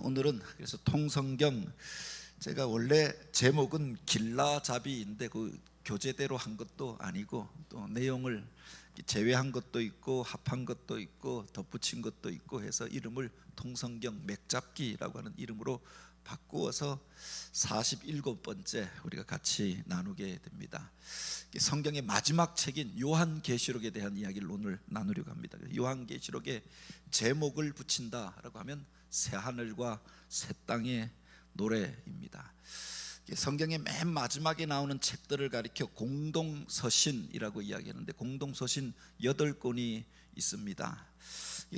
오늘은 그래서 통성경, 제가 원래 제목은 길라잡이인데 그 교재대로 한 것도 아니고 또 내용을 제외한 것도 있고 합한 것도 있고 덧붙인 것도 있고 해서 이름을 통성경 맥잡기라고 하는 이름으로 바꾸어서 47번째 우리가 같이 나누게 됩니다. 성경의 마지막 책인 요한계시록에 대한 이야기를 오늘 나누려고 합니다. 요한계시록에 제목을 붙인다라고 하면 새하늘과 새 땅의 노래입니다. 성경의 맨 마지막에 나오는 책들을 가리켜 공동서신이라고 이야기하는데, 공동서신 8권이 있습니다.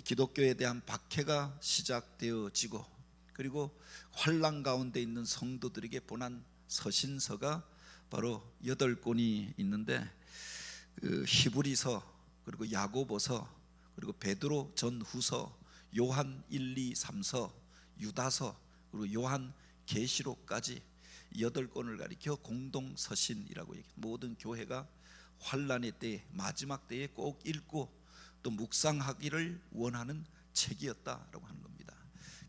기독교에 대한 박해가 시작되어지고, 그리고 환난 가운데 있는 성도들에게 보낸 서신서가 바로 8권이 있는데, 히브리서, 그리고 야고보서, 그리고 베드로 전후서, 요한 1, 2, 3서, 유다서, 그리고 요한 계시록까지 8권을 가리켜 공동서신이라고 얘기해요. 모든 교회가 환난의 때, 마지막 때에 꼭 읽고 또 묵상하기를 원하는 책이었다라고 하는 겁니다.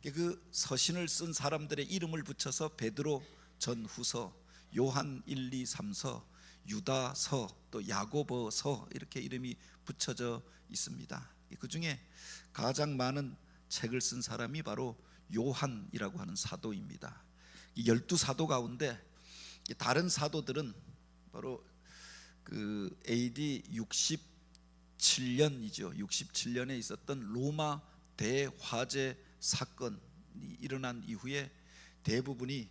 그 서신을 쓴 사람들의 이름을 붙여서 베드로 전후서, 요한 1, 2, 3서, 유다서, 또 야고보서 이렇게 이름이 붙여져 있습니다. 그 중에 가장 많은 책을 쓴 사람이 바로 요한이라고 하는 사도입니다. 12사도 가운데 다른 사도들은 바로 그 AD 67년이죠. 67년에 있었던 로마 대화재 사건이 일어난 이후에 대부분이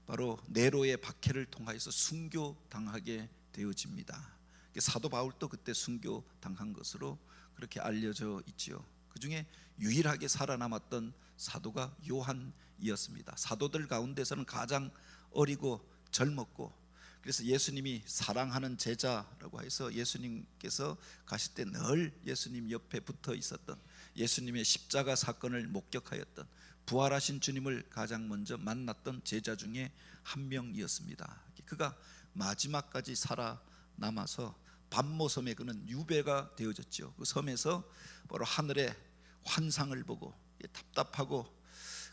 바로 네로의 박해를 통하여서 순교당하게 되어집니다. 사도 바울도 그때 순교당한 것으로 그렇게 알려져 있지요. 그 중에 유일하게 살아남았던 사도가 요한이었습니다. 사도들 가운데서는 가장 어리고 젊었고, 그래서 예수님이 사랑하는 제자라고 해서 예수님께서 가실 때 늘 예수님 옆에 붙어 있었던, 예수님의 십자가 사건을 목격하였던, 부활하신 주님을 가장 먼저 만났던 제자 중에 한 명이었습니다. 그가 마지막까지 살아남아서 밤모섬에 그는 유배가 되어졌죠. 그 섬에서 바로 하늘의 환상을 보고 답답하고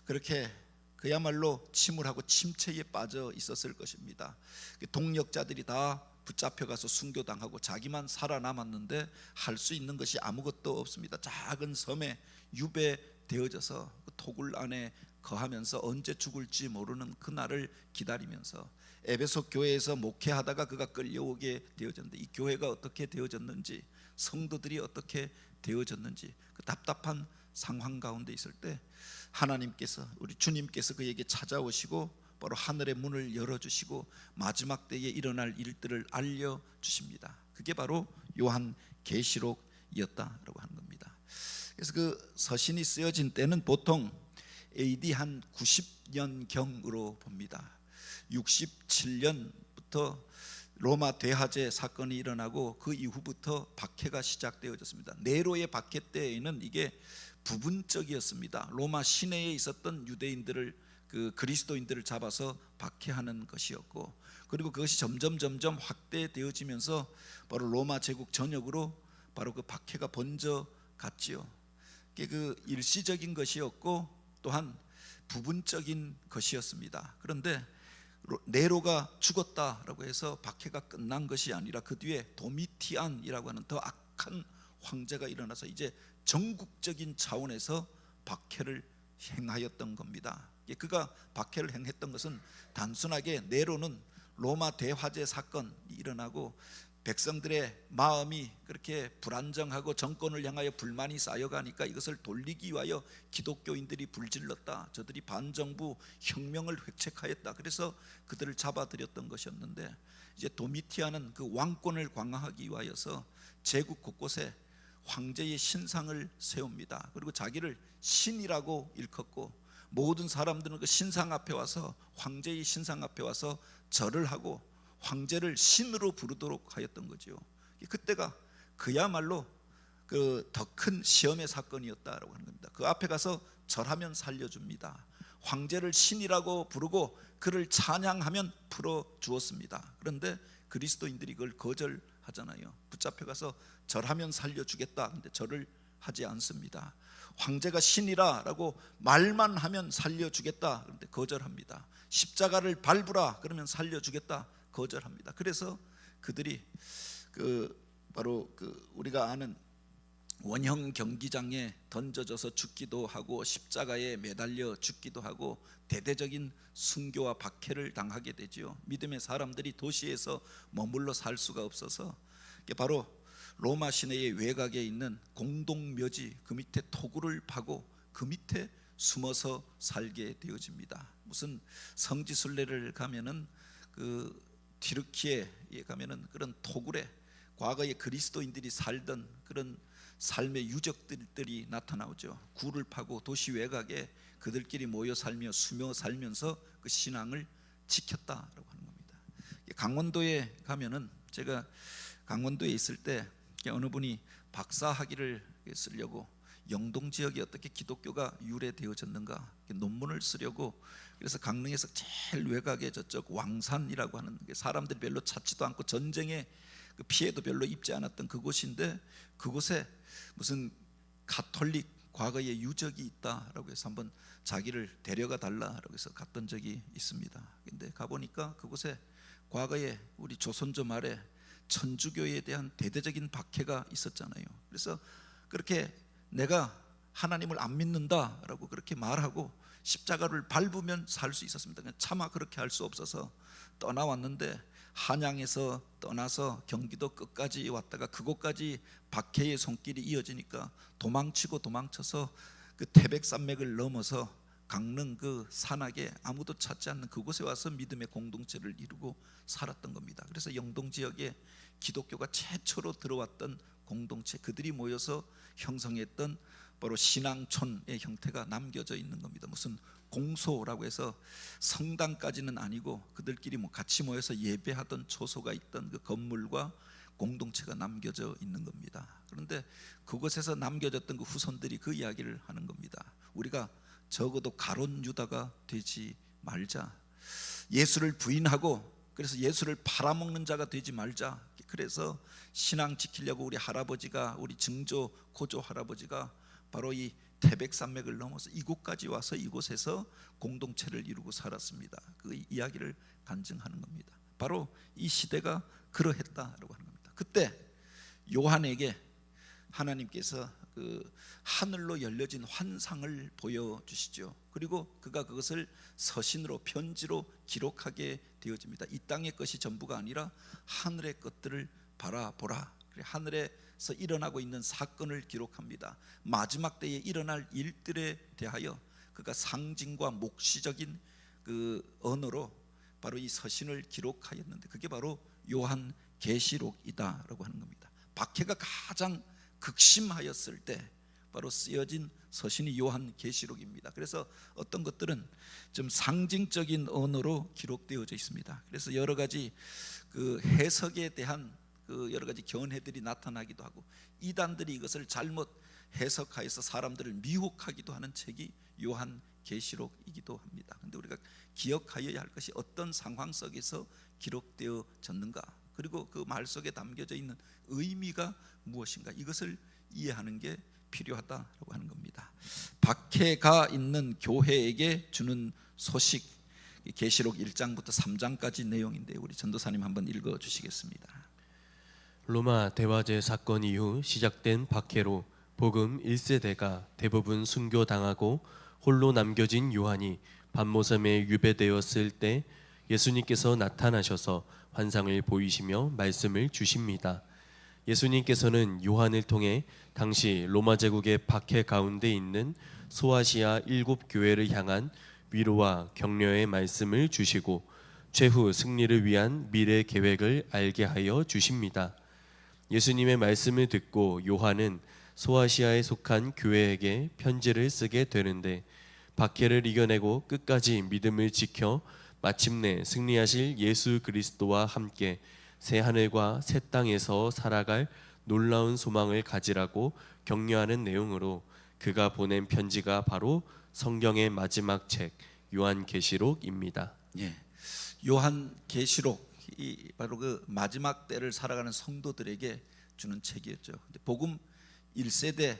그렇게 그야말로 침울하고 침체에 빠져 있었을 것입니다. 동력자들이 다 붙잡혀가서 순교당하고 자기만 살아남았는데 할 수 있는 것이 아무것도 없습니다. 작은 섬에 유배되어져서 그 토굴 안에 거하면서 언제 죽을지 모르는 그날을 기다리면서 에베소 교회에서 목회하다가 그가 끌려오게 되어졌는데, 이 교회가 어떻게 되어졌는지, 성도들이 어떻게 되어졌는지 그 답답한 상황 가운데 있을 때 하나님께서, 우리 주님께서 그에게 찾아오시고 바로 하늘의 문을 열어주시고 마지막 때에 일어날 일들을 알려주십니다. 그게 바로 요한계시록이었다라고 하는 겁니다. 그래서 그 서신이 쓰여진 때는 보통 AD 한 90년경으로 봅니다. 67년부터 로마 대화재 사건이 일어나고 그 이후부터 박해가 시작되어졌습니다. 네로의 박해 때에는 이게 부분적이었습니다. 로마 시내에 있었던 유대인들을, 그 그리스도인들을 잡아서 박해하는 것이었고, 그리고 그것이 점점 확대되어지면서 바로 로마 제국 전역으로 바로 그 박해가 번져 갔지요. 그 일시적인 것이었고 또한 부분적인 것이었습니다. 그런데 네로가 죽었다라고 해서 박해가 끝난 것이 아니라 그 뒤에 도미티안이라고 하는 더 악한 황제가 일어나서 이제 전국적인 차원에서 박해를 행하였던 겁니다. 그가 박해를 행했던 것은 단순하게 네로는 로마 대화재 사건이 일어나고 백성들의 마음이 그렇게 불안정하고 정권을 향하여 불만이 쌓여가니까 이것을 돌리기 위하여 기독교인들이 불질렀다, 저들이 반정부 혁명을 획책하였다, 그래서 그들을 잡아들였던 것이었는데, 이제 도미티안은 그 왕권을 강화하기 위하여서 제국 곳곳에 황제의 신상을 세웁니다. 그리고 자기를 신이라고 일컫고 모든 사람들은 그 신상 앞에 와서, 황제의 신상 앞에 와서 절을 하고 황제를 신으로 부르도록 하였던 거죠. 그때가 그야말로 그 더 큰 시험의 사건이었다라고 하는 겁니다. 그 앞에 가서 절하면 살려줍니다. 황제를 신이라고 부르고 그를 찬양하면 풀어 주었습니다. 그런데 그리스도인들이 그걸 거절하잖아요. 붙잡혀가서 절하면 살려주겠다, 근데 절을 하지 않습니다. 황제가 신이라라고 말만 하면 살려주겠다. 그런데 거절합니다. 십자가를 밟으라 그러면 살려주겠다. 거절합니다. 그래서 그들이 바로 우리가 아는 원형 경기장에 던져져서 죽기도 하고 십자가에 매달려 죽기도 하고 대대적인 순교와 박해를 당하게 되지요. 믿음의 사람들이 도시에서 머물러 살 수가 없어서 바로 로마 시내의 외곽에 있는 공동묘지 그 밑에 토구를 파고 그 밑에 숨어서 살게 되어집니다. 무슨 성지순례를 가면은 튀르키예에 가면은 그런 토굴에 과거에 그리스도인들이 살던 그런 삶의 유적들이 나타나오죠. 굴을 파고 도시 외곽에 그들끼리 모여 살며 숨어 살면서 그 신앙을 지켰다라고 하는 겁니다. 강원도에 가면은 제가 강원도에 있을 때 어느 분이 박사학위를 쓰려고 영동 지역에 어떻게 기독교가 유래되어졌는가 논문을 쓰려고 그래서 강릉에서 제일 외곽에 저쪽 왕산이라고 하는 사람들이 별로 찾지도 않고 전쟁에 피해도 별로 입지 않았던 그곳인데 그곳에 무슨 가톨릭 과거의 유적이 있다라고 해서 한번 자기를 데려가 달라라고 해서 갔던 적이 있습니다. 근데 가보니까 그곳에 과거에 우리 조선조 말에 천주교에 대한 대대적인 박해가 있었잖아요. 그래서 그렇게 내가 하나님을 안 믿는다라고 그렇게 말하고 십자가를 밟으면 살 수 있었습니다. 차마 그렇게 할 수 없어서 떠나왔는데 한양에서 떠나서 경기도 끝까지 왔다가 그곳까지 박해의 손길이 이어지니까 도망치고 도망쳐서 그 태백산맥을 넘어서 강릉 그 산악에 아무도 찾지 않는 그곳에 와서 믿음의 공동체를 이루고 살았던 겁니다. 그래서 영동 지역에 기독교가 최초로 들어왔던 공동체 그들이 모여서 형성했던 바로 신앙촌의 형태가 남겨져 있는 겁니다. 무슨 공소라고 해서 성당까지는 아니고 그들끼리 같이 모여서 예배하던 초소가 있던 그 건물과 공동체가 남겨져 있는 겁니다. 그런데 그곳에서 남겨졌던 그 후손들이 그 이야기를 하는 겁니다. 우리가 적어도 가론 유다가 되지 말자. 예수를 부인하고 그래서 예수를 팔아먹는 자가 되지 말자. 그래서 신앙 지키려고 우리 할아버지가 우리 증조 고조 할아버지가 바로 이 태백산맥을 넘어서 이곳까지 와서 이곳에서 공동체를 이루고 살았습니다. 그 이야기를 간증하는 겁니다. 바로 이 시대가 그러했다라고 하는 겁니다. 그때 요한에게 하나님께서 그 하늘로 열려진 환상을 보여주시죠. 그리고 그가 그것을 서신으로 편지로 기록하게 되어집니다. 이 땅의 것이 전부가 아니라 하늘의 것들을 바라보라. 하늘에서 일어나고 있는 사건을 기록합니다. 마지막 때에 일어날 일들에 대하여 그가 상징과 목시적인 그 언어로 바로 이 서신을 기록하였는데 그게 바로 요한 계시록이다라고 하는 겁니다. 박해가 가장 극심하였을 때 바로 쓰여진 서신이 요한 계시록입니다. 그래서 어떤 것들은 좀 상징적인 언어로 기록되어져 있습니다. 그래서 여러 가지 그 해석에 대한 그 여러 가지 견해들이 나타나기도 하고 이단들이 이것을 잘못 해석하여서 사람들을 미혹하기도 하는 책이 요한 계시록이기도 합니다. 그런데 우리가 기억하여야 할 것이 어떤 상황 속에서 기록되어졌는가, 그리고 그 말 속에 담겨져 있는 의미가 무엇인가, 이것을 이해하는 게 필요하다라고 하는 겁니다. 박해가 있는 교회에게 주는 소식, 계시록 1장부터 3장까지 내용인데 우리 전도사님 한번 읽어 주시겠습니다. 로마 대화제 사건 이후 시작된 박해로 복음 1세대가 대부분 순교당하고 홀로 남겨진 요한이 밤모섬에 유배되었을 때 예수님께서 나타나셔서 환상을 보이시며 말씀을 주십니다. 예수님께서는 요한을 통해 당시 로마 제국의 박해 가운데 있는 소아시아 7교회를 향한 위로와 격려의 말씀을 주시고 최후 승리를 위한 미래 계획을 알게 하여 주십니다. 예수님의 말씀을 듣고 요한은 소아시아에 속한 교회에게 편지를 쓰게 되는데 박해를 이겨내고 끝까지 믿음을 지켜 마침내 승리하실 예수 그리스도와 함께 새 하늘과 새 땅에서 살아갈 놀라운 소망을 가지라고 격려하는 내용으로 그가 보낸 편지가 바로 성경의 마지막 책 요한계시록입니다. 예, 요한계시록 이 바로 그 마지막 때를 살아가는 성도들에게 주는 책이었죠. 근데 복음 1세대는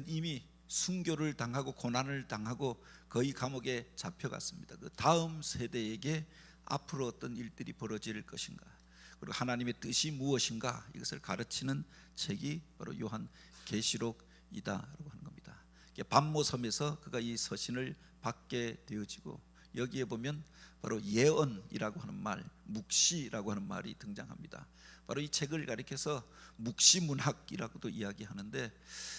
이미 순교를 당하고 고난을 당하고 거의 감옥에 잡혀갔습니다. 그 다음 세대에게 앞으로 어떤 일들이 벌어질 것인가, 그리고 하나님의 뜻이 무엇인가, 이것을 가르치는 책이 바로 요한 계시록이다라고 하는 겁니다. 반모섬에서 그가 이 서신을 받게 되어지고, 여기에 보면 바로 예언이라고 하는 말, 묵시라고 하는 말이 등장합니다. 바로 이 책을 가리켜서 묵시문학이라고도 이야기하는데,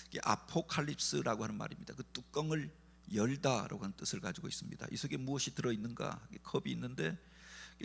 이게 아포칼립스라고 하는 말입니다. 그 뚜껑을 열다라고 하는 뜻을 가지고 있습니다. 이 속에 무엇이 들어있는가, 컵이 있는데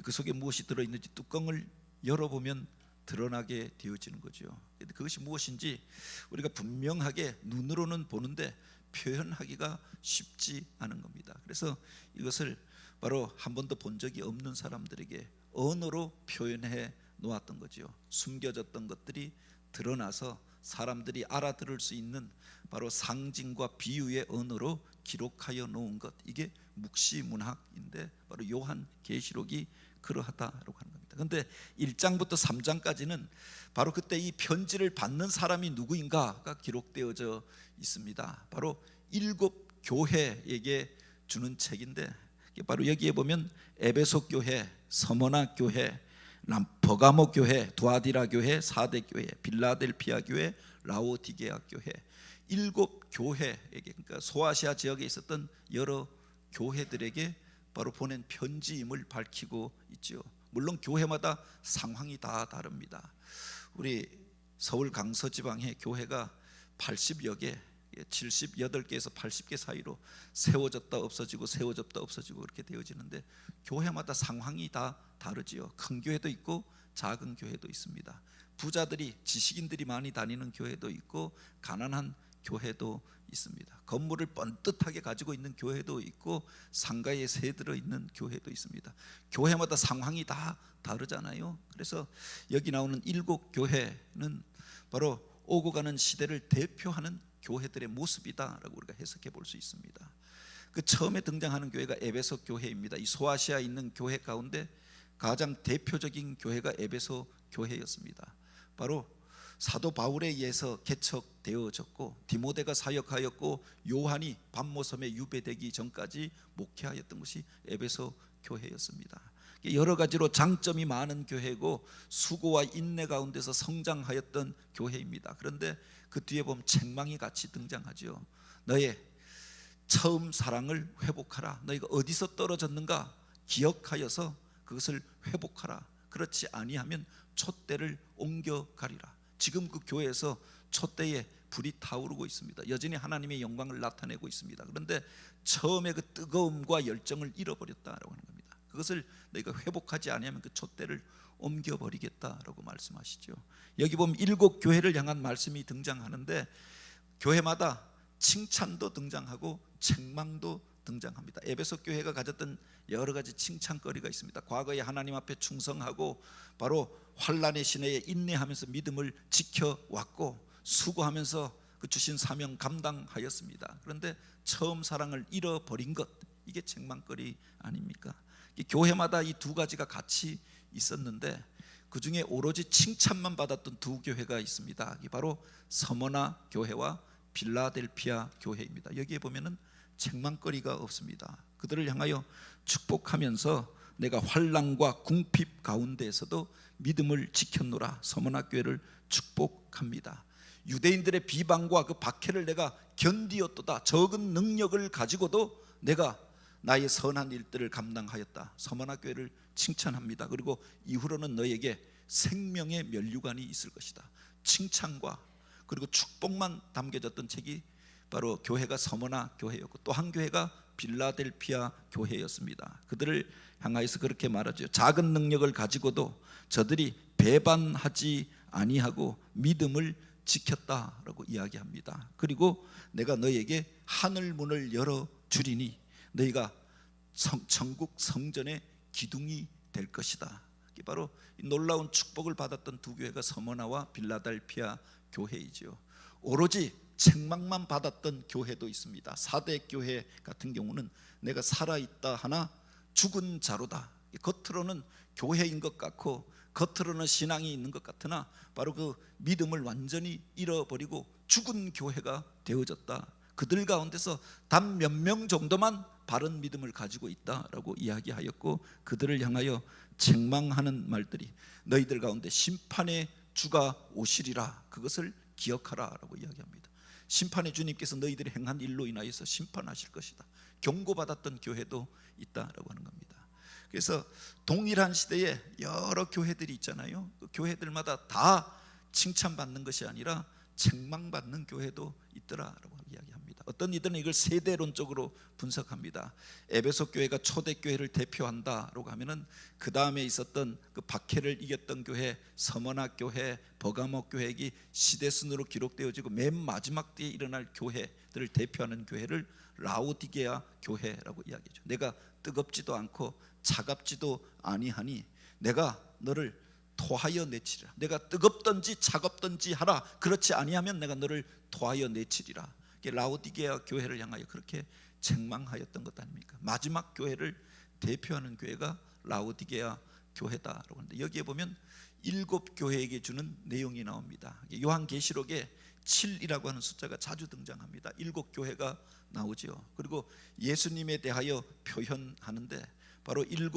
그 속에 무엇이 들어있는지 뚜껑을 열어보면 드러나게 되어지는 거죠. 그것이 무엇인지 우리가 분명하게 눈으로는 보는데 표현하기가 쉽지 않은 겁니다. 그래서 이것을 바로 한 번도 본 적이 없는 사람들에게 언어로 표현해 놓았던 거죠. 숨겨졌던 것들이 드러나서 사람들이 알아들을 수 있는 바로 상징과 비유의 언어로 기록하여 놓은 것, 이게 묵시문학인데 바로 요한 계시록이 그러하다라고 하는 겁니다. 그런데 1장부터 3장까지는 바로 그때 이 편지를 받는 사람이 누구인가가 기록되어져 있습니다. 바로 7 교회에게 주는 책인데, 바로 여기에 보면 에베소 교회, 서머나 교회, 버가모 교회, 두아디라 교회, 사대 교회, 빌라델피아 교회, 라오디게아 교회, 7 교회에게, 그러니까 소아시아 지역에 있었던 여러 교회들에게 바로 보낸 편지임을 밝히고 있죠. 물론 교회마다 상황이 다 다릅니다. 우리 서울 강서지방의 교회가 80여 개, 78개에서 80개 사이로 세워졌다 없어지고 세워졌다 없어지고 그렇게 되어지는데, 교회마다 상황이 다 다르지요. 큰 교회도 있고 작은 교회도 있습니다. 부자들이, 지식인들이 많이 다니는 교회도 있고 가난한 교회도 있습니다. 건물을 번듯하게 가지고 있는 교회도 있고 상가에 새 들어 있는 교회도 있습니다. 교회마다 상황이 다 다르잖아요. 그래서 여기 나오는 7 교회는 바로 오고 가는 시대를 대표하는 교회들의 모습이다라고 우리가 해석해 볼 수 있습니다. 그 처음에 등장하는 교회가 에베소 교회입니다. 이 소아시아에 있는 교회 가운데 가장 대표적인 교회가 에베소 교회였습니다. 바로 사도 바울에 의해서 개척되어졌고, 디모데가 사역하였고, 요한이 반모섬에 유배되기 전까지 목회하였던 것이 에베소 교회였습니다. 여러 가지로 장점이 많은 교회고 수고와 인내 가운데서 성장하였던 교회입니다. 그런데 그 뒤에 보면 책망이 같이 등장하죠. 너의 처음 사랑을 회복하라. 너희가 어디서 떨어졌는가 기억하여서 그것을 회복하라. 그렇지 아니하면 촛대를 옮겨가리라. 지금 그 교회에서 촛대에 불이 타오르고 있습니다. 여전히 하나님의 영광을 나타내고 있습니다. 그런데 처음에 그 뜨거움과 열정을 잃어버렸다라고 하는 겁니다. 그것을 너희가 회복하지 않으면 그 촛대를 옮겨버리겠다라고 말씀하시죠. 여기 보면 7 교회를 향한 말씀이 등장하는데, 교회마다 칭찬도 등장하고 책망도 등장합니다. 에베소 교회가 가졌던 여러 가지 칭찬거리가 있습니다. 과거에 하나님 앞에 충성하고 바로 환난의 시내에 인내하면서 믿음을 지켜왔고 수고하면서 그 주신 사명 감당하였습니다. 그런데 처음 사랑을 잃어버린 것, 이게 책망거리 아닙니까? 교회마다 이 두 가지가 같이 있었는데 그 중에 오로지 칭찬만 받았던 2 교회가 있습니다. 이게 바로 서머나 교회와 빌라델피아 교회입니다. 여기에 보면은 책망거리가 없습니다. 그들을 향하여 축복하면서 내가 환난과 궁핍 가운데에서도 믿음을 지켰노라. 서머나 교회를 축복합니다. 유대인들의 비방과 그 박해를 내가 견디었도다. 적은 능력을 가지고도 내가 나의 선한 일들을 감당하였다. 서머나 교회를 칭찬합니다. 그리고 이후로는 너에게 생명의 면류관이 있을 것이다. 칭찬과 그리고 축복만 담겨졌던 책이 바로 교회가 서머나 교회였고, 또 한 교회가 빌라델피아 교회였습니다. 그들을 향하여서 그렇게 말하죠. 작은 능력을 가지고도 저들이 배반하지 아니하고 믿음을 지켰다라고 이야기합니다. 그리고 내가 너희에게 하늘 문을 열어주리니 너희가 천국 성전의 기둥이 될 것이다. 이게 바로 놀라운 축복을 받았던 2 교회가 서머나와 빌라델피아 교회이죠. 오로지 책망만 받았던 교회도 있습니다. 사대 교회 같은 경우는 내가 살아있다 하나 죽은 자로다. 겉으로는 교회인 것 같고 겉으로는 신앙이 있는 것 같으나 바로 그 믿음을 완전히 잃어버리고 죽은 교회가 되어졌다. 그들 가운데서 단 몇 명 정도만 바른 믿음을 가지고 있다라고 이야기하였고, 그들을 향하여 책망하는 말들이 너희들 가운데 심판의 주가 오시리라, 그것을 기억하라라고 이야기합니다. 심판의 주님께서 너희들이 행한 일로 인하여서 심판하실 것이다. 경고받았던 교회도 있다라고 하는 겁니다. 그래서 동일한 시대에 여러 교회들이 있잖아요. 그 교회들마다 다 칭찬받는 것이 아니라 책망받는 교회도 있더라라고 이야기합니다. 어떤 이들은 이걸 세대론적으로 분석합니다. 에베소 교회가 초대교회를 대표한다라고 하면은 그 다음에 있었던 그 박해를 이겼던 교회, 서머나 교회, 버가모 교회가 시대순으로 기록되어지고 맨 마지막 때에 일어날 교회들을 대표하는 교회를 라오디게아 교회라고 이야기하죠. 내가 뜨겁지도 않고 차갑지도 아니하니 내가 너를 토하여 내치리라. 내가 뜨겁든지 차갑든지 하라. 그렇지 아니하면 내가 너를 토하여 내치리라. 라오디게아 교회를 향하여 그렇게 책망하였던 것 아닙니까? 마지막 교회를 대표하는 교회가 라오디게아 교회다라고 하는데, 여기에 보면 7교회에게 주는 내용이 나옵니다. 요한계시록에 7이라고 하는 숫자가 자주 등장합니다. 7교회가 나오죠. 그리고 예수님에 대하여 표현하는데 바로 7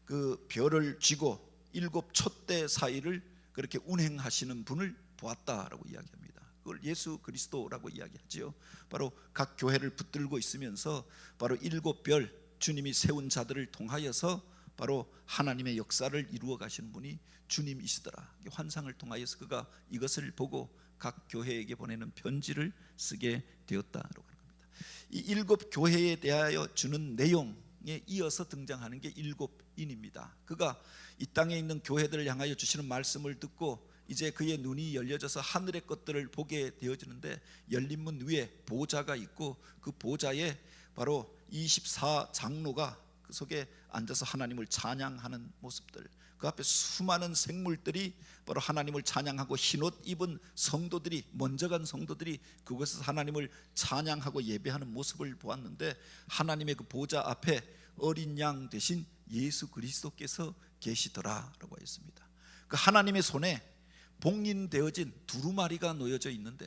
그 별을 쥐고 7 촛대 사이를 그렇게 운행하시는 분을 보았다라고 이야기합니다. 그걸 예수 그리스도라고 이야기하지요. 바로 각 교회를 붙들고 있으면서 바로 7별 주님이 세운 자들을 통하여서 바로 하나님의 역사를 이루어 가시는 분이 주님이시더라. 환상을 통하여서 그가 이것을 보고 각 교회에게 보내는 편지를 쓰게 되었다라고 하는 겁니다. 이 7교회에 대하여 주는 내용에 이어서 등장하는 게 7인입니다. 그가 이 땅에 있는 교회들을 향하여 주시는 말씀을 듣고 이제 그의 눈이 열려져서 하늘의 것들을 보게 되어지는데, 열린 문 위에 보좌가 있고 그 보좌에 바로 24장로가 그 속에 앉아서 하나님을 찬양하는 모습들, 그 앞에 수많은 생물들이 바로 하나님을 찬양하고 흰옷 입은 성도들이, 먼저 간 성도들이 그곳에서 하나님을 찬양하고 예배하는 모습을 보았는데, 하나님의 그 보좌 앞에 어린 양 대신 예수 그리스도께서 계시더라라고 했습니다. 그 하나님의 손에 봉인되어진 두루마리가 놓여져 있는데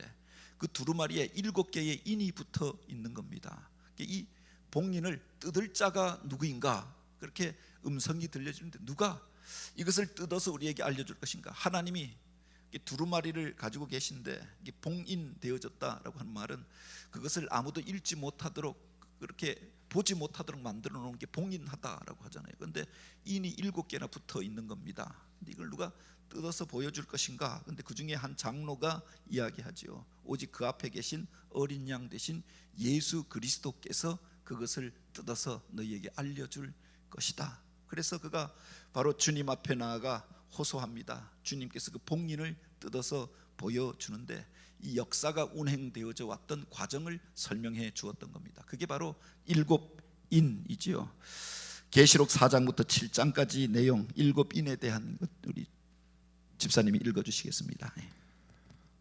그 두루마리에 7개의 인이 붙어 있는 겁니다. 이 봉인을 뜯을 자가 누구인가, 그렇게 음성이 들려지는데 누가 이것을 뜯어서 우리에게 알려줄 것인가? 하나님이 두루마리를 가지고 계신데 봉인되어졌다라고 하는 말은 그것을 아무도 읽지 못하도록, 그렇게 보지 못하도록 만들어 놓은 게 봉인하다라고 하잖아요. 그런데 인이 7개나 붙어 있는 겁니다. 근데 이걸 누가 뜯어서 보여줄 것인가? 근데 그 중에 한 장로가 이야기하지요. 오직 그 앞에 계신 어린 양 대신 예수 그리스도께서 그것을 뜯어서 너희에게 알려줄 것이다. 그래서 그가 바로 주님 앞에 나아가 호소합니다. 주님께서 그 봉인을 뜯어서 보여주는데 이 역사가 운행되어져 왔던 과정을 설명해 주었던 겁니다. 그게 바로 7인이지요. 계시록 4장부터 7장까지 내용 7인에 대한 것 우리 집사님이 읽어주시겠습니다.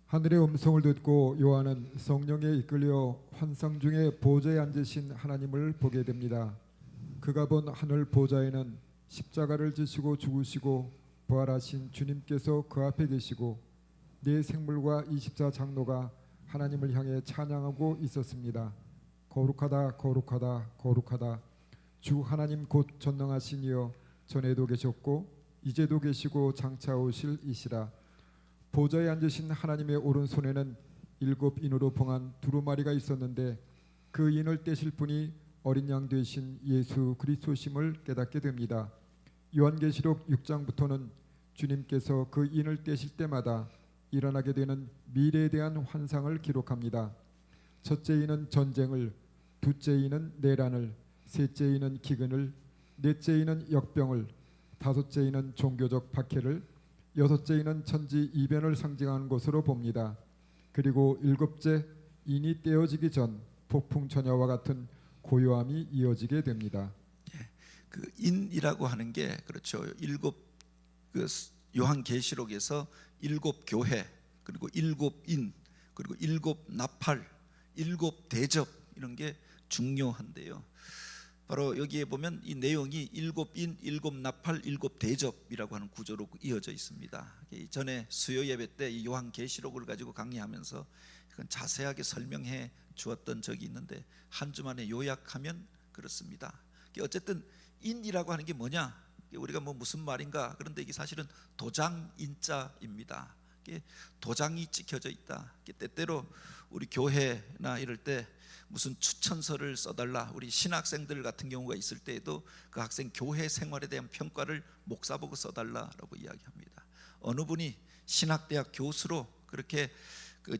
하늘의 음성을 듣고 요한은 성령에 이끌려 환상 중에 보좌에 앉으신 하나님을 보게 됩니다. 그가 본 하늘 보좌에는 십자가를 지시고 죽으시고 부활하신 주님께서 그 앞에 계시고 네 생물과 24장로가 하나님을 향해 찬양하고 있었습니다. 거룩하다 거룩하다 거룩하다 주 하나님 곧 전능하신 이여, 전에도 계셨고 이제도 계시고 장차 오실 이시라. 보좌에 앉으신 하나님의 오른손에는 7인으로 봉한 두루마리가 있었는데 그 인을 떼실 분이 어린 양 되신 예수 그리스도심을 깨닫게 됩니다. 요한계시록 6장부터는 주님께서 그 인을 떼실 때마다 일어나게 되는 미래에 대한 환상을 기록합니다. 첫째 인은 전쟁을, 둘째 인은 내란을, 셋째 인은 기근을, 넷째 인은 역병을, 다섯째 인은 종교적 박해를, 여섯째 인은 천지 이변을 상징하는 것으로 봅니다. 그리고 일곱째 인이 떼어지기 전 폭풍 전야와 같은 고요함이 이어지게 됩니다. 그 인이라고 하는 게 그렇죠. 7그 요한계시록에서 7교회, 그리고 7인, 그리고 7나팔, 7대접, 이런 게 중요한데요. 바로 여기에 보면 이 내용이 7인, 7나팔, 7대접이라고 하는 구조로 이어져 있습니다. 전에 수요 예배 때 이 요한계시록을 가지고 강의하면서 그건 자세하게 설명해 주었던 적이 있는데 한 주만에 요약하면 그렇습니다. 어쨌든 인이라고 하는 게 뭐냐? 우리가 뭐 무슨 말인가? 그런데 이게 사실은 도장인자입니다. 이게 도장이 찍혀져 있다. 때때로 우리 교회나 이럴 때 무슨 추천서를 써달라, 우리 신학생들 같은 경우가 있을 때에도 그 학생 교회 생활에 대한 평가를 목사 보고 써달라라고 이야기합니다. 어느 분이 신학대학 교수로 그렇게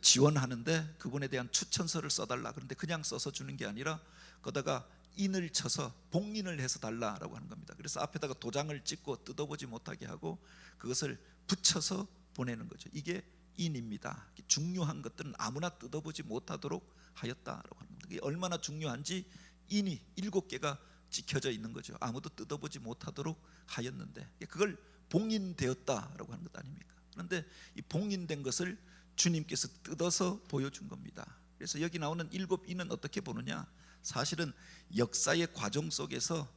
지원하는데 그분에 대한 추천서를 써달라, 그런데 그냥 써서 주는 게 아니라 거다가 인을 쳐서 봉인을 해서 달라라고 하는 겁니다. 그래서 앞에다가 도장을 찍고 뜯어보지 못하게 하고 그것을 붙여서 보내는 거죠. 이게 인입니다. 중요한 것들은 아무나 뜯어보지 못하도록 하였다라고 하는 겁니다. 이게 얼마나 중요한지 인이 7개가 찍혀져 있는 거죠. 아무도 뜯어보지 못하도록 하였는데 그걸 봉인되었다라고 하는 것 아닙니까? 그런데 이 봉인된 것을 주님께서 뜯어서 보여준 겁니다. 그래서 여기 나오는 7인은 어떻게 보느냐? 사실은 역사의 과정 속에서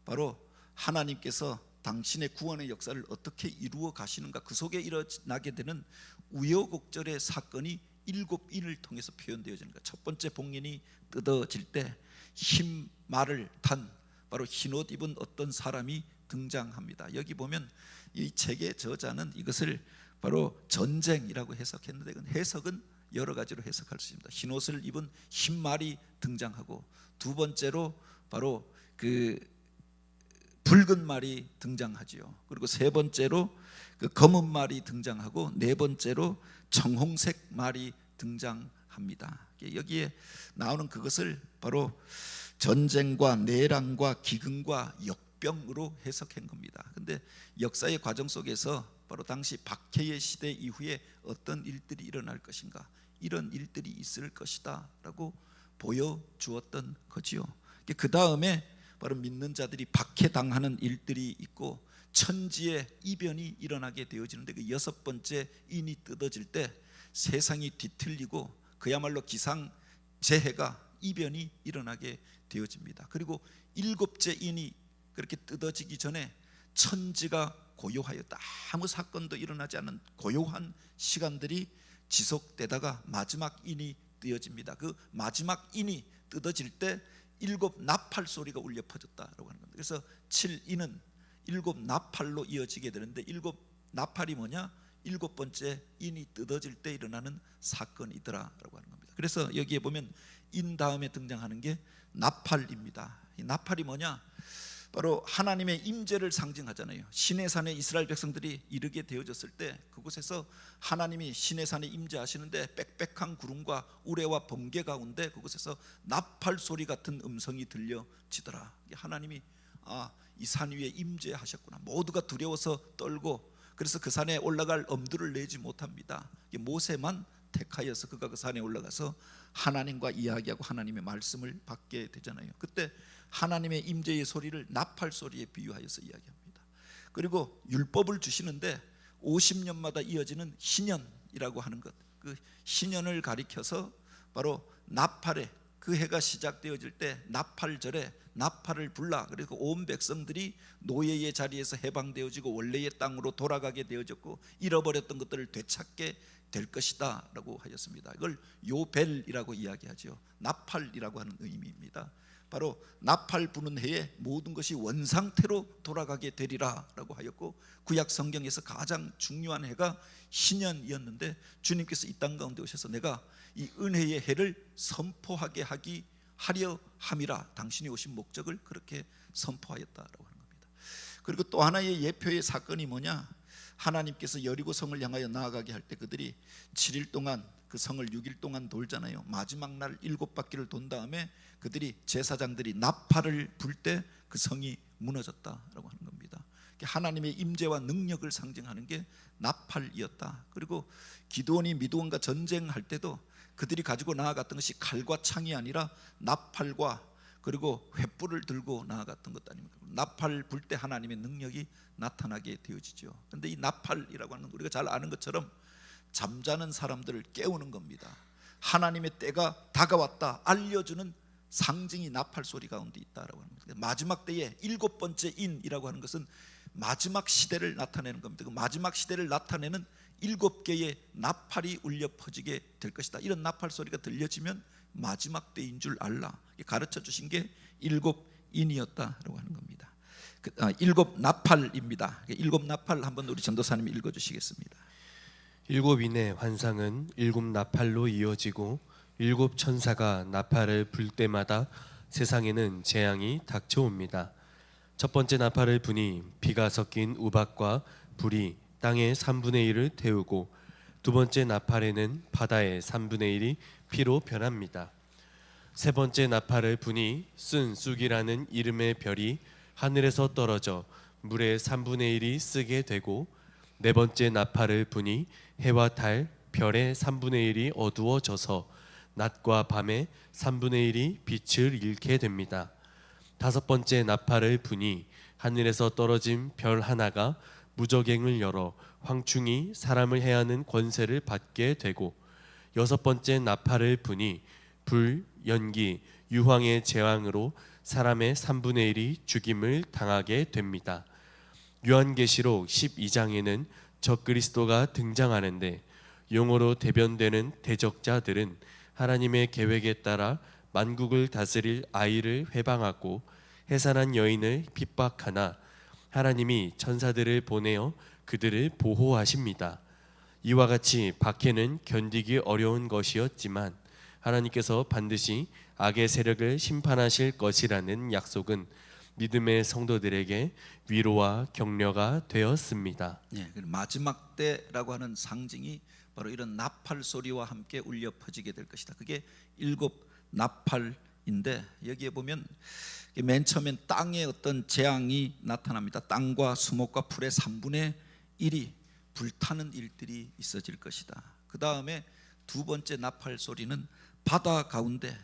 바로 하나님께서 당신의 구원의 역사를 어떻게 이루어 가시는가, 그 속에 일어나게 되는 우여곡절의 사건이 7인을 통해서 표현되어지는 거예요. 첫 번째 봉인이 뜯어질 때 흰 말을 탄 바로 흰옷 입은 어떤 사람이 등장합니다. 여기 보면 이 책의 저자는 이것을 바로 전쟁이라고 해석했는데 해석은 여러 가지로 해석할 수 있습니다. 흰옷을 입은 흰 말이 등장하고, 두 번째로 바로 그 붉은 말이 등장하지요. 그리고 세 번째로 그 검은 말이 등장하고, 네 번째로 청홍색 말이 등장합니다. 여기에 나오는 그것을 바로 전쟁과 내란과 기근과 역병으로 해석한 겁니다. 근데 역사의 과정 속에서 바로 당시 박해의 시대 이후에 어떤 일들이 일어날 것인가, 이런 일들이 있을 것이다 라고 보여주었던 거지요. 그 다음에 바로 믿는 자들이 박해당하는 일들이 있고 천지의 이변이 일어나게 되어지는데, 그 6번째 인이 뜯어질 때 세상이 뒤틀리고 그야말로 기상재해가 이변이 일어나게 되어집니다. 그리고 7째 인이 그렇게 뜯어지기 전에 천지가 고요하였다. 아무 사건도 일어나지 않은 고요한 시간들이 지속되다가 마지막 인이 뜯어집니다. 그 마지막 인이 뜯어질 때 7 나팔 소리가 울려 퍼졌다라고 하는 겁니다. 그래서 7인은 7 나팔로 이어지게 되는데, 7 나팔이 뭐냐? 7번째 인이 뜯어질 때 일어나는 사건이더라라고 하는 겁니다. 그래서 여기에 보면 인 다음에 등장하는 게 나팔입니다. 이 나팔이 뭐냐? 바로 하나님의 임재를 상징하잖아요. 시내산에 이스라엘 백성들이 이르게 되어졌을 때 그곳에서 하나님이 시내산에 임재하시는데 빽빽한 구름과 우레와 번개 가운데 그곳에서 나팔 소리 같은 음성이 들려지더라. 하나님이 이 산 위에 임재하셨구나. 모두가 두려워서 떨고, 그래서 그 산에 올라갈 엄두를 내지 못합니다. 모세만 택하여서 그가 그 산에 올라가서 하나님과 이야기하고 하나님의 말씀을 받게 되잖아요. 그때 하나님의 임재의 소리를 나팔 소리에 비유하여서 이야기합니다. 그리고 율법을 주시는데 50년마다 이어지는 희년이라고 하는 것, 그 희년을 가리켜서 바로 나팔에, 그 해가 시작되어질 때 나팔절에 나팔을 불라. 그리고 온 백성들이 노예의 자리에서 해방되어지고 원래의 땅으로 돌아가게 되어졌고 잃어버렸던 것들을 되찾게 될 것이다 라고 하였습니다. 이걸 요벨이라고 이야기하죠. 나팔이라고 하는 의미입니다. 바로 나팔 부는 해에 모든 것이 원상태로 돌아가게 되리라 라고 하였고, 구약 성경에서 가장 중요한 해가 신년이었는데 주님께서 이 땅 가운데 오셔서 내가 이 은혜의 해를 선포하게 하려 함이라, 당신이 오신 목적을 그렇게 선포하였다라고 하는 겁니다. 그리고 또 하나의 예표의 사건이 뭐냐? 하나님께서 여리고 성을 향하여 나아가게 할 때 그들이 7일 동안 그 성을 6일 동안 돌잖아요. 마지막 날 7바퀴를 돈 다음에 그들이 제사장들이 나팔을 불 때 그 성이 무너졌다라고 하는 겁니다. 하나님의 임재와 능력을 상징하는 게 나팔이었다. 그리고 기드온이 미드온과 전쟁할 때도 그들이 가지고 나아갔던 것이 칼과 창이 아니라 나팔과 그리고 횃불을 들고 나아갔던 것 아닙니까? 나팔 불 때 하나님의 능력이 나타나게 되어지죠. 그런데 이 나팔이라고 하는 건 우리가 잘 아는 것처럼 잠자는 사람들을 깨우는 겁니다. 하나님의 때가 다가왔다 알려주는 상징이 나팔 소리 가운데 있다라고 하는 겁니다. 마지막 때의 7번째 인이라고 하는 것은 마지막 시대를 나타내는 겁니다. 그 마지막 시대를 나타내는 7개의 나팔이 울려 퍼지게 될 것이다. 이런 나팔 소리가 들려지면 마지막 때인 줄 알라. 가르쳐 주신 게 7인이었다라고 하는 겁니다. 7나팔입니다. 7나팔 한번 우리 전도사님이 읽어 주시겠습니다. 7인의 환상은 7나팔로 이어지고 7천사가 나팔을 불 때마다 세상에는 재앙이 닥쳐옵니다. 첫 번째 나팔을 부니 비가 섞인 우박과 불이 땅의 3분의 1을 태우고 두 번째 나팔에는 바다의 3분의 1이 피로 변합니다. 세 번째 나팔을 부니 쓴 쑥이라는 이름의 별이 하늘에서 떨어져 물의 3분의 1이 쓰게 되고 네 번째 나팔을 부니 해와 달, 별의 3분의 1이 어두워져서 낮과 밤의 3분의 1이 빛을 잃게 됩니다. 다섯 번째 나팔을 부니 하늘에서 떨어진 별 하나가 무저갱을 열어 황충이 사람을 해하는 권세를 받게 되고 여섯 번째 나팔을 부니 불, 연기, 유황의 재앙으로 사람의 3분의 1이 죽임을 당하게 됩니다. 요한계시록 12장에는 적그리스도가 등장하는데 용어로 대변되는 대적자들은 하나님의 계획에 따라 만국을 다스릴 아이를 회방하고 해산한 여인을 핍박하나 하나님이 천사들을 보내어 그들을 보호하십니다. 이와 같이 박해는 견디기 어려운 것이었지만 하나님께서 반드시 악의 세력을 심판하실 것이라는 약속은 믿음의 성도들에게 위로와 격려가 되었습니다. 마지막 때라고 하는 상징이 바로 이런 나팔 소리와 함께 울려 퍼지게 될 것이다. 그게 7나팔인데 여기에 보면 맨 처음엔 땅에 어떤 재앙이 나타납니다. 땅과 수목과 풀의 3분의 1이 불타는 일들이 있어질 것이다. 그 다음에 두 번째 나팔 소리는 바다 가운데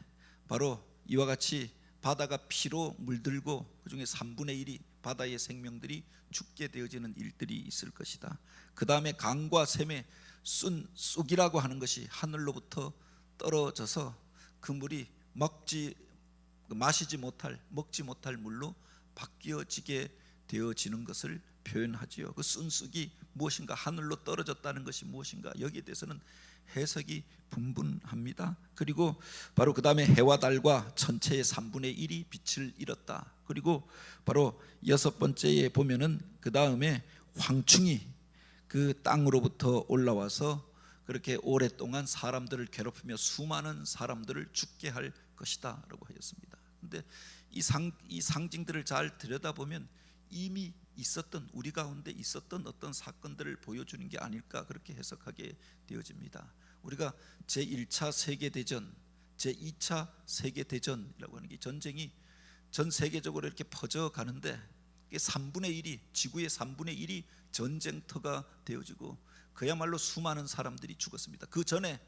바로 이와 같이 바다가 피로 물들고 그 중에 3분의 1이 바다의 생명들이 죽게 되어지는 일들이 있을 것이다. 그 다음에 강과 샘에 쓴 쑥이라고 하는 것이 하늘로부터 떨어져서 그 물이 마시지 못할 먹지 못할 물로 바뀌어지게 되어지는 것을 표현하지요. 그 쓴 쑥이 무엇인가, 하늘로 떨어졌다는 것이 무엇인가, 여기에 대해서는 해석이 분분합니다. 그리고 바로 그 다음에 해와 달과 전체의 3분의 1이 빛을 잃었다. 그리고 바로 여섯 번째에 보면은 그 다음에 황충이 그 땅으로부터 올라와서 그렇게 오랫동안 사람들을 괴롭히며 수많은 사람들을 죽게 할 것이다 라고 하였습니다. 그런데 이 상징들을 잘 들여다보면 이미 있었던, 우리 가운데 있었던 어떤 사건들을 보여주는 게 아닐까 그렇게 해석하게 되어집니다. 우리가 제1차 세계대전, 제2차 세계대전이라고 하는 게 전쟁이 전 세계적으로 이렇게 퍼져가는데 3분의 1이, 지구의 3분의 1이 전쟁터가 되어지고 그야말로 수많은 사람들이 죽었습니다. 그 전에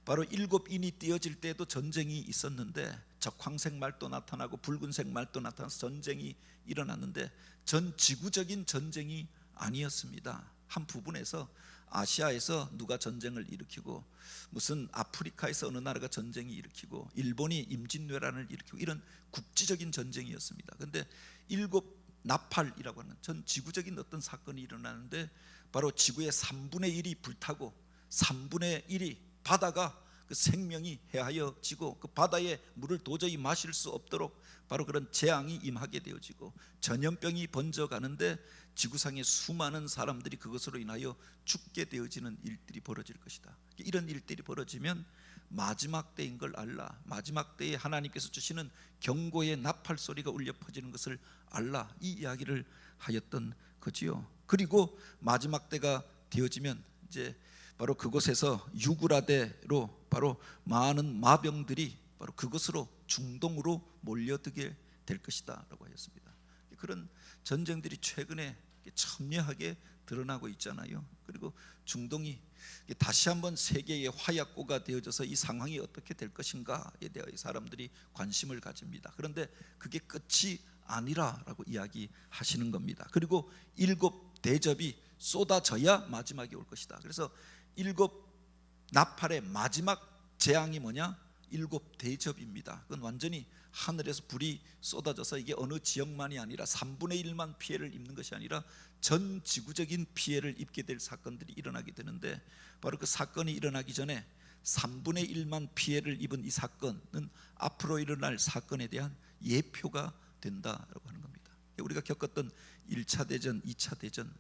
바로 7인이 띄어질 때도 전쟁이 있었는데 적황색 말도 나타나고 붉은색 말도 나타나서 전쟁이 일어났는데 전 지구적인 전쟁이 아니었습니다. 한 부분에서 아시아에서 누가 전쟁을 일으키고 무슨 아프리카에서 어느 나라가 전쟁이 일으키고 일본이 임진왜란을 일으키고 이런 국지적인 전쟁이었습니다. 그런데 7나팔이라고 하는 전 지구적인 어떤 사건이 일어나는데 바로 지구의 3분의 1이 불타고 3분의 1이 바다가 그 생명이 해하여지고 그 바다의 물을 도저히 마실 수 없도록 바로 그런 재앙이 임하게 되어지고 전염병이 번져가는데 지구상의 수많은 사람들이 그것으로 인하여 죽게 되어지는 일들이 벌어질 것이다. 이런 일들이 벌어지면 마지막 때인 걸 알라. 마지막 때에 하나님께서 주시는 경고의 나팔 소리가 울려 퍼지는 것을 알라. 이 이야기를 하였던 거지요. 그리고 마지막 때가 되어지면 이제 바로 그곳에서 유구라데로 바로 많은 마병들이 바로 그것으로 중동으로 몰려들게 될 것이다라고 하였습니다. 그런 전쟁들이 최근에 첨예하게 드러나고 있잖아요. 그리고 중동이 다시 한번 세계의 화약고가 되어져서 이 상황이 어떻게 될 것인가에 대해 사람들이 관심을 가집니다. 그런데 그게 끝이 아니라라고 이야기하시는 겁니다. 그리고 7대접이 쏟아져야 마지막이 올 것이다. 그래서 7나팔의 마지막 재앙이 뭐냐? 7대접입니다. 그건 완전히 하늘에서 불이 쏟아져서 이게 어느 지역만이 아니라 3분의 1만 피해를 입는 것이 아니라 전 지구적인 피해를 입게 될 사건들이 일어나게 되는데, 바로 그 사건이 일어나기 전에 3분의 1만 피해를 입은 이 사건은 앞으로 일어날 사건에 대한 예표가 된다라고 하는 겁니다. 우리가 겪었던 1차 대전, 2차 대전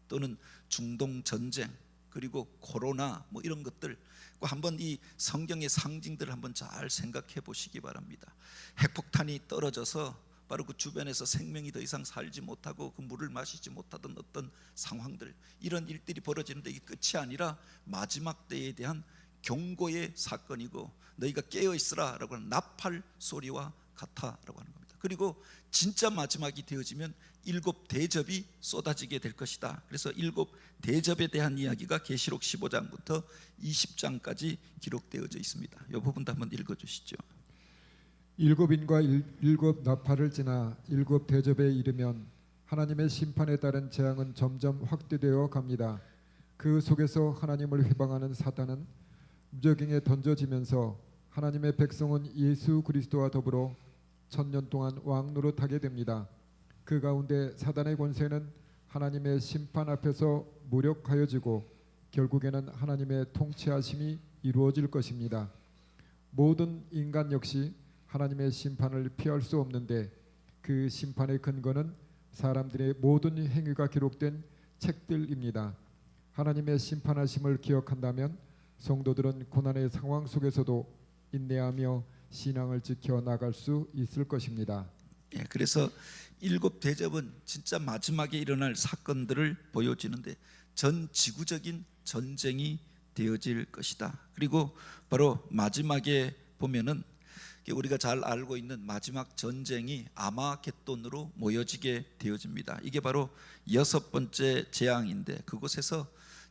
또는 중동 전쟁, 그리고 코로나 뭐 이런 것들, 한번 이 성경의 상징들을 한번 잘 생각해 보시기 바랍니다. 핵폭탄이 떨어져서 바로 그 주변에서 생명이 더 이상 살지 못하고 그 물을 마시지 못하던 어떤 상황들, 이런 일들이 벌어지는데 이게 끝이 아니라 마지막 때에 대한 경고의 사건이고, 너희가 깨어 있으라 라고 하는 나팔 소리와 같아라고 하는 겁니다. 그리고 진짜 마지막이 되어지면 7 대접이 쏟아지게 될 것이다. 그래서 7 대접에 대한 이야기가 계시록 15장부터 20장까지 기록되어져 있습니다. 이 부분도 한번 읽어주시죠. 7인과 7 나팔을 지나 7 대접에 이르면 하나님의 심판에 따른 재앙은 점점 확대되어 갑니다. 그 속에서 하나님을 회방하는 사단은 무저갱에 던져지면서 하나님의 백성은 예수 그리스도와 더불어 1000년 동안 왕 노릇하게 됩니다. 그 가운데 사단의 권세는 하나님의 심판 앞에서 무력하여지고 결국에는 하나님의 통치하심이 이루어질 것입니다. 모든 인간 역시 하나님의 심판을 피할 수 없는데, 그 심판의 근거는 사람들의 모든 행위가 기록된 책들입니다. 하나님의 심판하심을 기억한다면 성도들은 고난의 상황 속에서도 인내하며 신앙을 지켜 나갈 수 있을 것입니다. 그래서 7 대접은 진짜 마지막에 일어날 사건들을 보여주는데 전 지구적인 전쟁이 되어질 것이다. 그리고 바로 마지막에 보면은 우리가 잘 알고 있는 마지막 전쟁이 아마겟돈으로 모여지게 되어집니다. 이게 바로 6번째 재앙인데, 그곳에서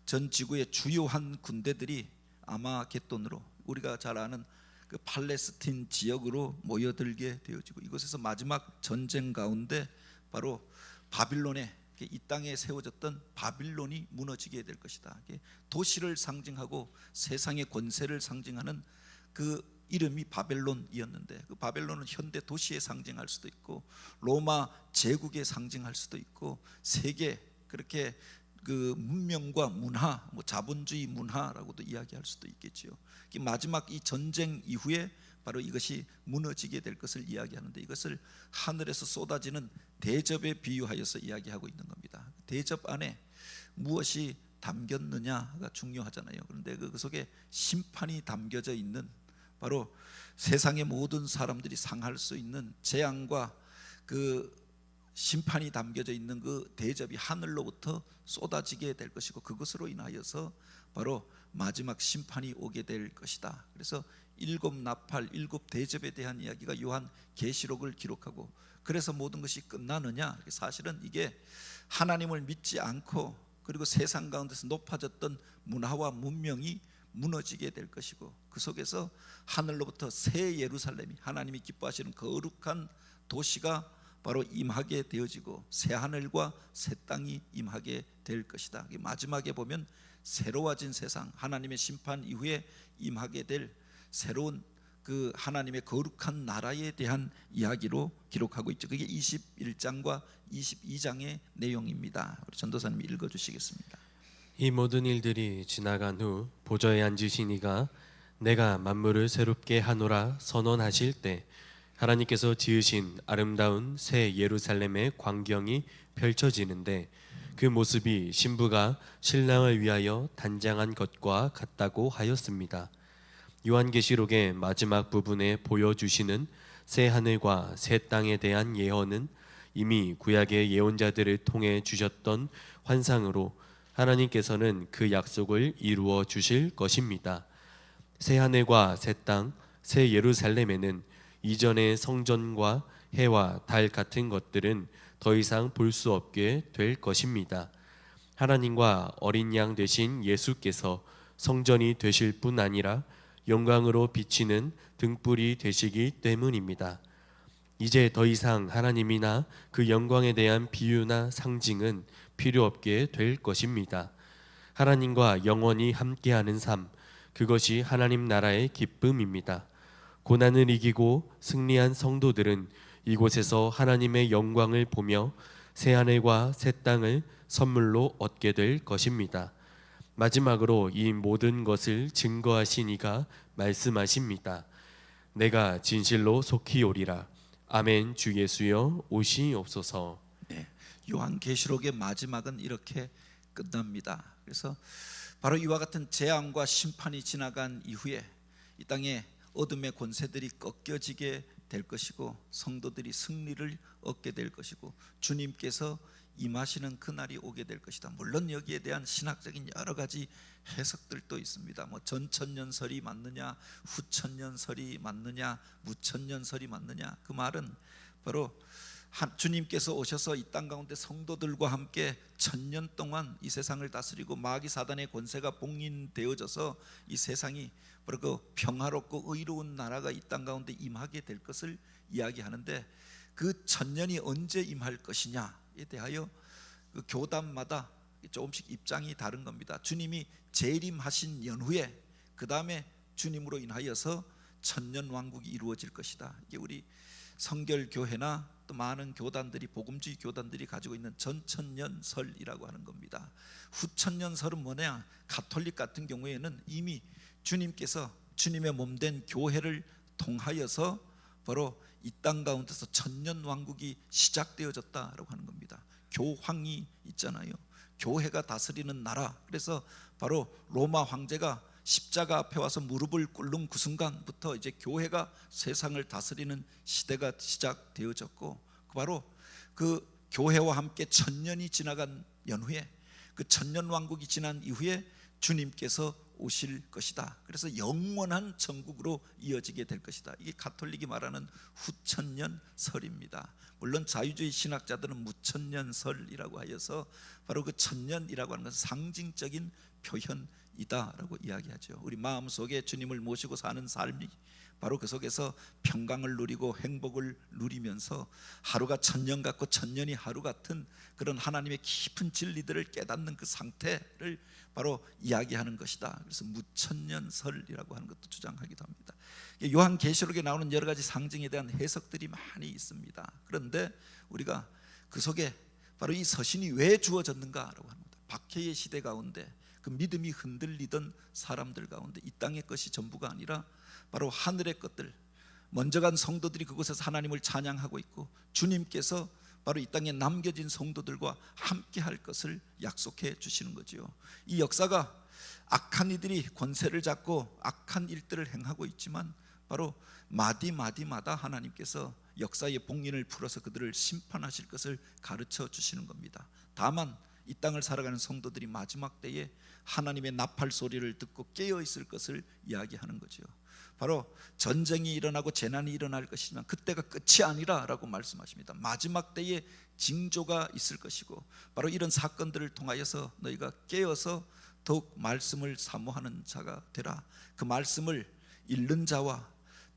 전 지구의 주요한 군대들이 아마겟돈으로, 우리가 잘 아는 그 팔레스틴 지역으로 모여들게 되어지고, 이곳에서 마지막 전쟁 가운데 바로 바빌론에, 이 땅에 세워졌던 바빌론이 무너지게 될 것이다. 도시를 상징하고 세상의 권세를 상징하는 그 이름이 바벨론이었는데, 그 바벨론은 현대 도시에 상징할 수도 있고 로마 제국에 상징할 수도 있고 세계, 그렇게 그 문명과 문화, 뭐 자본주의 문화라고도 이야기할 수도 있겠지요. 마지막 이 전쟁 이후에 바로 이것이 무너지게 될 것을 이야기하는데, 이것을 하늘에서 쏟아지는 대접에 비유하여서 이야기하고 있는 겁니다. 대접 안에 무엇이 담겼느냐가 중요하잖아요. 그런데 그 속에 심판이 담겨져 있는, 바로 세상의 모든 사람들이 상할 수 있는 재앙과 그 심판이 담겨져 있는 그 대접이 하늘로부터 쏟아지게 될 것이고, 그것으로 인하여서 바로 마지막 심판이 오게 될 것이다. 그래서 7 나팔, 7 대접에 대한 이야기가 요한 계시록을 기록하고, 그래서 모든 것이 끝나느냐? 사실은 이게 하나님을 믿지 않고 그리고 세상 가운데서 높아졌던 문화와 문명이 무너지게 될 것이고, 그 속에서 하늘로부터 새 예루살렘이, 하나님이 기뻐하시는 거룩한 도시가 바로 임하게 되어지고 새 하늘과 새 땅이 임하게 될 것이다. 마지막에 보면 새로워진 세상, 하나님의 심판 이후에 임하게 될 새로운 그 하나님의 거룩한 나라에 대한 이야기로 기록하고 있죠. 그게 21장과 22장의 내용입니다. 우리 전도사님이 읽어주시겠습니다. 이 모든 일들이 지나간 후 보좌에 앉으신 이가 내가 만물을 새롭게 하노라 선언하실 때 하나님께서 지으신 아름다운 새 예루살렘의 광경이 펼쳐지는데, 그 모습이 신부가 신랑을 위하여 단장한 것과 같다고 하였습니다. 요한계시록의 마지막 부분에 보여주시는 새 하늘과 새 땅에 대한 예언은 이미 구약의 예언자들을 통해 주셨던 환상으로 하나님께서는 그 약속을 이루어 주실 것입니다. 새 하늘과 새 땅, 새 예루살렘에는 이전의 성전과 해와 달 같은 것들은 더 이상 볼 수 없게 될 것입니다. 하나님과 어린 양 되신 예수께서 성전이 되실 뿐 아니라 영광으로 비치는 등불이 되시기 때문입니다. 이제 더 이상 하나님이나 그 영광에 대한 비유나 상징은 필요 없게 될 것입니다. 하나님과 영원히 함께하는 삶, 그것이 하나님 나라의 기쁨입니다. 고난을 이기고 승리한 성도들은 이곳에서 하나님의 영광을 보며 새 하늘과 새 땅을 선물로 얻게 될 것입니다. 마지막으로 이 모든 것을 증거하신 이가 말씀하십니다. 내가 진실로 속히 오리라. 아멘. 주 예수여 오시옵소서. 네, 요한계시록의 마지막은 이렇게 끝납니다. 그래서 바로 이와 같은 재앙과 심판이 지나간 이후에 이 땅에 어둠의 권세들이 꺾여지게 될 것이고 성도들이 승리를 얻게 될 것이고 주님께서 임하시는 그날이 오게 될 것이다. 물론 여기에 대한 신학적인 여러 가지 해석들도 있습니다. 뭐 전천년설이 맞느냐, 후천년설이 맞느냐, 무천년설이 맞느냐. 그 말은 바로 주님께서 오셔서 이 땅 가운데 성도들과 함께 1000년 동안 이 세상을 다스리고 마귀 사단의 권세가 봉인되어져서 이 세상이 바로 그 평화롭고 의로운 나라가 이 땅 가운데 임하게 될 것을 이야기하는데, 그 1000년이 언제 임할 것이냐에 대하여 그 교단마다 조금씩 입장이 다른 겁니다. 주님이 재림하신 연후에 그 다음에 주님으로 인하여서 1000년 왕국이 이루어질 것이다. 이게 우리 성결교회나 또 많은 교단들이, 복음주의 교단들이 가지고 있는 전천년설이라고 하는 겁니다. 후천년설은 뭐냐? 가톨릭 같은 경우에는 이미 주님께서 주님의 몸된 교회를 통하여서 바로 이 땅 가운데서 1000년 왕국이 시작되어졌다라고 하는 겁니다. 교황이 있잖아요. 교회가 다스리는 나라. 그래서 바로 로마 황제가 십자가 앞에 와서 무릎을 꿇는 그 순간부터 이제 교회가 세상을 다스리는 시대가 시작되어졌고, 바로 그 교회와 함께 1000년이 지나간 연후에, 그 1000년 왕국이 지난 이후에 주님께서 오실 것이다. 그래서 영원한 천국으로 이어지게 될 것이다. 이게 가톨릭이 말하는 후천년설입니다. 물론 자유주의 신학자들은 무천년설이라고 하여서 바로 그 1000년이라고 하는 것은 상징적인 표현이다라고 이야기하죠. 우리 마음속에 주님을 모시고 사는 삶이 바로 그 속에서 평강을 누리고 행복을 누리면서 하루가 1000년 같고 1000년이 하루 같은 그런 하나님의 깊은 진리들을 깨닫는 그 상태를 바로 이야기하는 것이다. 그래서 무천년설이라고 하는 것도 주장하기도 합니다. 요한계시록에 나오는 여러 가지 상징에 대한 해석들이 많이 있습니다. 그런데 우리가 그 속에 바로 이 서신이 왜 주어졌는가라고 합니다. 박해의 시대 가운데 그 믿음이 흔들리던 사람들 가운데 이 땅의 것이 전부가 아니라 바로 하늘의 것들, 먼저 간 성도들이 그곳에서 하나님을 찬양하고 있고 주님께서 바로 이 땅에 남겨진 성도들과 함께 할 것을 약속해 주시는 거지요. 이 역사가 악한 이들이 권세를 잡고 악한 일들을 행하고 있지만 바로 마디마디마다 하나님께서 역사의 봉인을 풀어서 그들을 심판하실 것을 가르쳐 주시는 겁니다. 다만 이 땅을 살아가는 성도들이 마지막 때에 하나님의 나팔 소리를 듣고 깨어 있을 것을 이야기하는 거죠. 바로 전쟁이 일어나고 재난이 일어날 것이지만 그때가 끝이 아니라라고 말씀하십니다. 마지막 때에 징조가 있을 것이고 바로 이런 사건들을 통하여서 너희가 깨어서 더욱 말씀을 사모하는 자가 되라. 그 말씀을 읽는 자와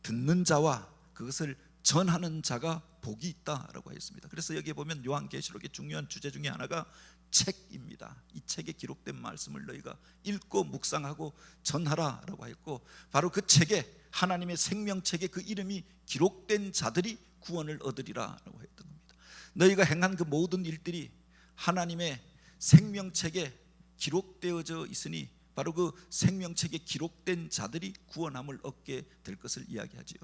듣는 자와 그것을 전하는 자가 복이 있다라고 했습니다. 그래서 여기에 보면 요한계시록의 중요한 주제 중에 하나가 책입니다. 이 책에 기록된 말씀을 너희가 읽고 묵상하고 전하라라고 했고, 바로 그 책에 하나님의 생명책에 그 이름이 기록된 자들이 구원을 얻으리라라고 했던 겁니다. 너희가 행한 그 모든 일들이 하나님의 생명책에 기록되어져 있으니 바로 그 생명책에 기록된 자들이 구원함을 얻게 될 것을 이야기하지요.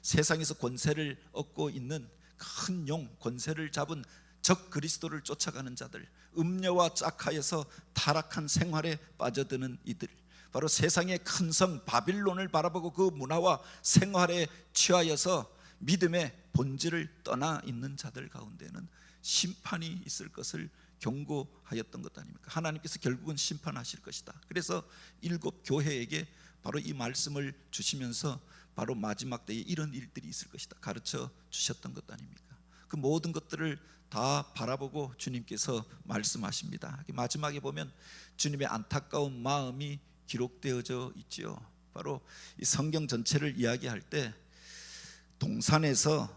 세상에서 권세를 얻고 있는 큰 용, 권세를 잡은 적 그리스도를 쫓아가는 자들, 음녀와 짝하여서 타락한 생활에 빠져드는 이들, 바로 세상의 큰 성 바빌론을 바라보고 그 문화와 생활에 취하여서 믿음의 본질을 떠나 있는 자들 가운데는 심판이 있을 것을 경고하였던 것 아닙니까? 하나님께서 결국은 심판하실 것이다. 그래서 7 교회에게 바로 이 말씀을 주시면서 바로 마지막 때에 이런 일들이 있을 것이다 가르쳐 주셨던 것 아닙니까? 그 모든 것들을 다 바라보고 주님께서 말씀하십니다. 마지막에 보면 주님의 안타까운 마음이 기록되어져 있지요. 바로 이 성경 전체를 이야기할 때 동산에서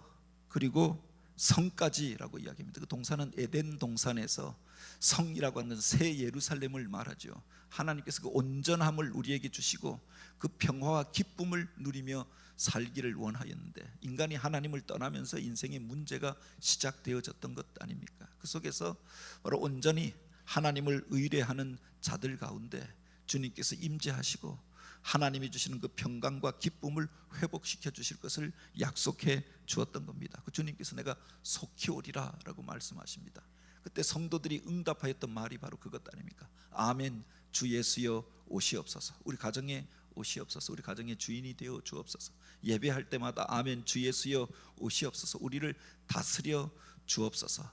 그리고 성까지라고 이야기합니다. 그 동산은 에덴 동산에서 성이라고 하는 것은 새 예루살렘을 말하죠. 하나님께서 그 온전함을 우리에게 주시고 그 평화와 기쁨을 누리며 살기를 원하였는데 인간이 하나님을 떠나면서 인생의 문제가 시작되어졌던 것 아닙니까? 그 속에서 바로 온전히 하나님을 의뢰하는 자들 가운데 주님께서 임재하시고 하나님이 주시는 그 평강과 기쁨을 회복시켜 주실 것을 약속해 주었던 겁니다. 그 주님께서 내가 속히 오리라 라고 말씀하십니다. 그때 성도들이 응답하였던 말이 바로 그것 아닙니까? 아멘, 주 예수여 오시옵소서. 우리 가정에 오시옵소서. 우리 가정의 주인이 되어 주옵소서. 예배할 때마다 아멘, 주 예수여 오시옵소서. 우리를 다스려 주옵소서.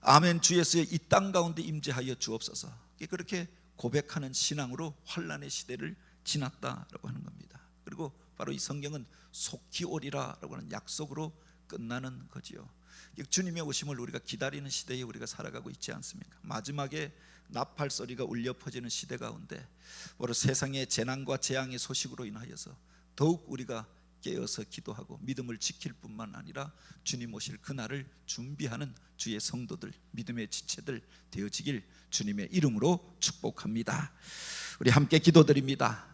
아멘, 주 예수여 이 땅 가운데 임재하여 주옵소서. 그렇게 고백하는 신앙으로 환난의 시대를 지났다라고 하는 겁니다. 그리고 바로 이 성경은 속히 오리라라고 하는 약속으로 끝나는 거지요. 주님의 오심을 우리가 기다리는 시대에 우리가 살아가고 있지 않습니까? 마지막에 나팔 소리가 울려 퍼지는 시대 가운데 바로 세상의 재난과 재앙의 소식으로 인하여서 더욱 우리가 깨어서 기도하고 믿음을 지킬 뿐만 아니라 주님 오실 그날을 준비하는 주의 성도들, 믿음의 지체들 되어지길 주님의 이름으로 축복합니다. 우리 함께 기도드립니다.